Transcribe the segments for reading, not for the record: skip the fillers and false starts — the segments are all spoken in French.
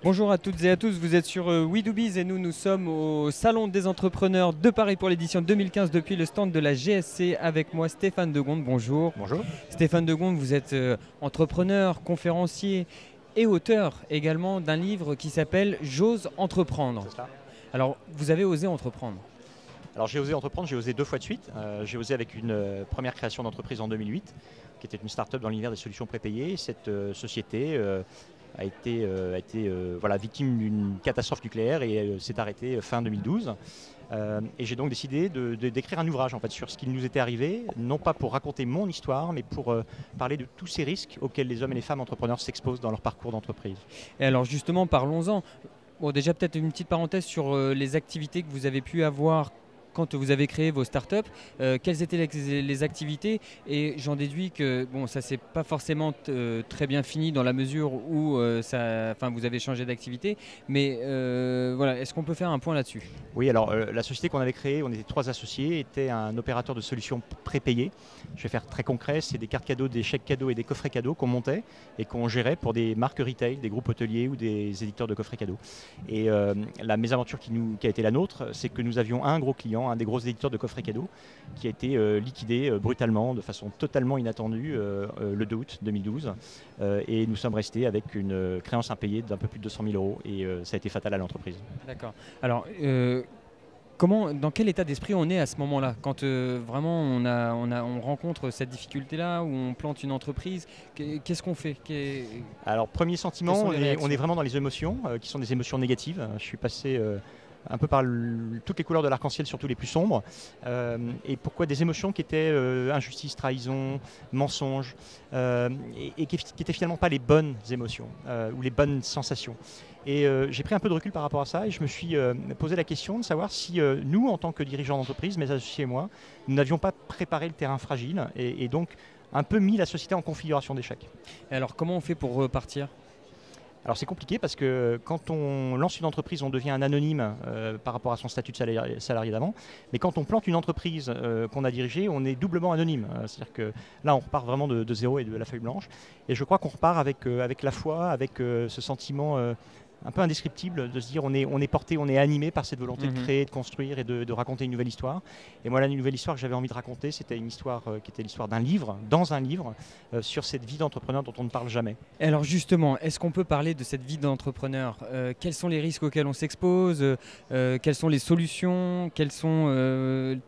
Bonjour à toutes et à tous, vous êtes sur WeDoBiz et nous sommes au Salon des entrepreneurs de Paris pour l'édition 2015 depuis le stand de la GSC avec moi Stéphane Degonde. Bonjour. Bonjour. Stéphane Degonde, vous êtes entrepreneur, conférencier et auteur également d'un livre qui s'appelle J'ose entreprendre. C'est ça. Alors vous avez osé entreprendre. Alors j'ai osé entreprendre, j'ai osé 2 fois de suite. J'ai osé avec une première création d'entreprise en 2008 qui était une start-up dans l'univers des solutions prépayées. Cette société a été victime d'une catastrophe nucléaire et s'est arrêtée fin 2012. Et j'ai donc décidé d'écrire un ouvrage en fait, sur ce qui nous était arrivé, non pas pour raconter mon histoire, mais pour parler de tous ces risques auxquels les hommes et les femmes entrepreneurs s'exposent dans leur parcours d'entreprise. Et alors justement, parlons-en. Bon, déjà peut-être une petite parenthèse sur les activités que vous avez pu avoir quand vous avez créé vos startups, quelles étaient les activités? Et j'en déduis que bon, ça s'est pas forcément très bien fini dans la mesure où vous avez changé d'activité. Mais voilà, est-ce qu'on peut faire un point là-dessus? Oui, alors la société qu'on avait créée, on était 3 associés, était un opérateur de solutions prépayées. Je vais faire très concret, c'est des cartes cadeaux, des chèques cadeaux et des coffrets cadeaux qu'on montait et qu'on gérait pour des marques retail, des groupes hôteliers ou des éditeurs de coffrets cadeaux. Et la mésaventure qui a été la nôtre, c'est que nous avions un gros client, un des gros éditeurs de coffrets cadeaux, qui a été liquidé brutalement, de façon totalement inattendue, le 2 août 2012. Et nous sommes restés avec une créance impayée d'un peu plus de 200 000 euros et ça a été fatal à l'entreprise. D'accord. Alors, dans quel état d'esprit on est à ce moment-là, quand vraiment on rencontre cette difficulté-là, où on plante une entreprise, qu'est-ce qu'on fait? Alors, premier sentiment, on est vraiment dans les émotions, qui sont des émotions négatives. Je suis passé un peu par toutes les couleurs de l'arc-en-ciel, surtout les plus sombres. Et pourquoi? Des émotions qui étaient injustice, trahison, mensonge, et qui n'étaient finalement pas les bonnes émotions ou les bonnes sensations. Et j'ai pris un peu de recul par rapport à ça et je me suis posé la question de savoir si nous, en tant que dirigeants d'entreprise, mes associés et moi, nous n'avions pas préparé le terrain fragile et donc un peu mis la société en configuration d'échec. Et alors comment on fait pour repartir? Alors c'est compliqué parce que quand on lance une entreprise, on devient un anonyme par rapport à son statut de salarié d'avant. Mais quand on plante une entreprise qu'on a dirigée, on est doublement anonyme. C'est-à-dire que là, on repart vraiment de zéro et de la feuille blanche. Et je crois qu'on repart avec la foi, avec ce sentiment un peu indescriptible de se dire on est porté, on est animé par cette volonté de créer, de construire et de raconter une nouvelle histoire. Et moi, la nouvelle histoire que j'avais envie de raconter, c'était une histoire qui était l'histoire d'un livre, dans un livre, sur cette vie d'entrepreneur dont on ne parle jamais. Et alors justement, est-ce qu'on peut parler de cette vie d'entrepreneur? Quels sont les risques auxquels on s'expose? Quelles sont les solutions? Quelles sont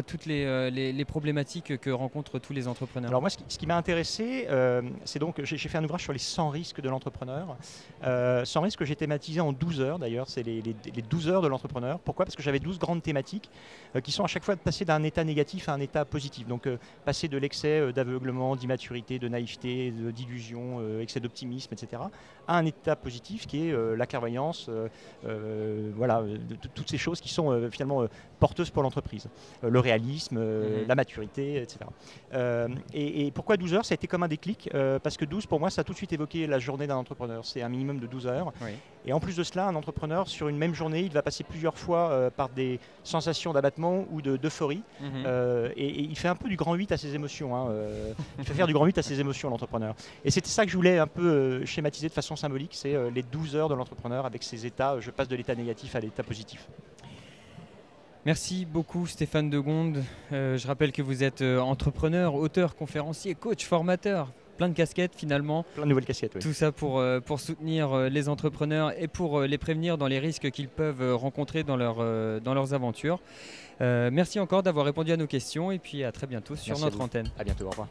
toutes les problématiques que rencontrent tous les entrepreneurs? Alors moi, ce qui m'a intéressé, c'est donc, j'ai fait un ouvrage sur les 100 risques de l'entrepreneur. 100 risques que j'ai thématisés en 12 heures d'ailleurs, c'est les 12 heures de l'entrepreneur. Pourquoi? Parce que j'avais 12 grandes thématiques qui sont à chaque fois de passer d'un état négatif à un état positif. Donc passer de l'excès d'aveuglement, d'immaturité, de naïveté, d'illusion, excès d'optimisme, etc. à un état positif qui est la clairvoyance, toutes ces choses qui sont finalement porteuses pour l'entreprise. Le réalisme, la maturité, etc. Et pourquoi 12 heures? Ça a été comme un déclic, parce que 12 pour moi ça a tout de suite évoqué la journée d'un entrepreneur. C'est un minimum de 12 heures. Oui. Et en plus de cela, un entrepreneur sur une même journée, il va passer plusieurs fois par des sensations d'abattement ou d'euphorie. Et il fait un peu du grand 8 à ses émotions. Hein, il fait faire du grand 8 à ses émotions, l'entrepreneur. Et c'était ça que je voulais un peu schématiser de façon symbolique, c'est les 12 heures de l'entrepreneur avec ses états. Je passe de l'état négatif à l'état positif. Merci beaucoup Stéphane Degonde. Je rappelle que vous êtes entrepreneur, auteur, conférencier, coach, formateur. Plein de casquettes finalement. Plein de nouvelles casquettes, oui. Tout ça pour soutenir les entrepreneurs et pour les prévenir dans les risques qu'ils peuvent rencontrer dans leurs aventures. Merci encore d'avoir répondu à nos questions et puis à très bientôt sur notre antenne. À bientôt, au revoir.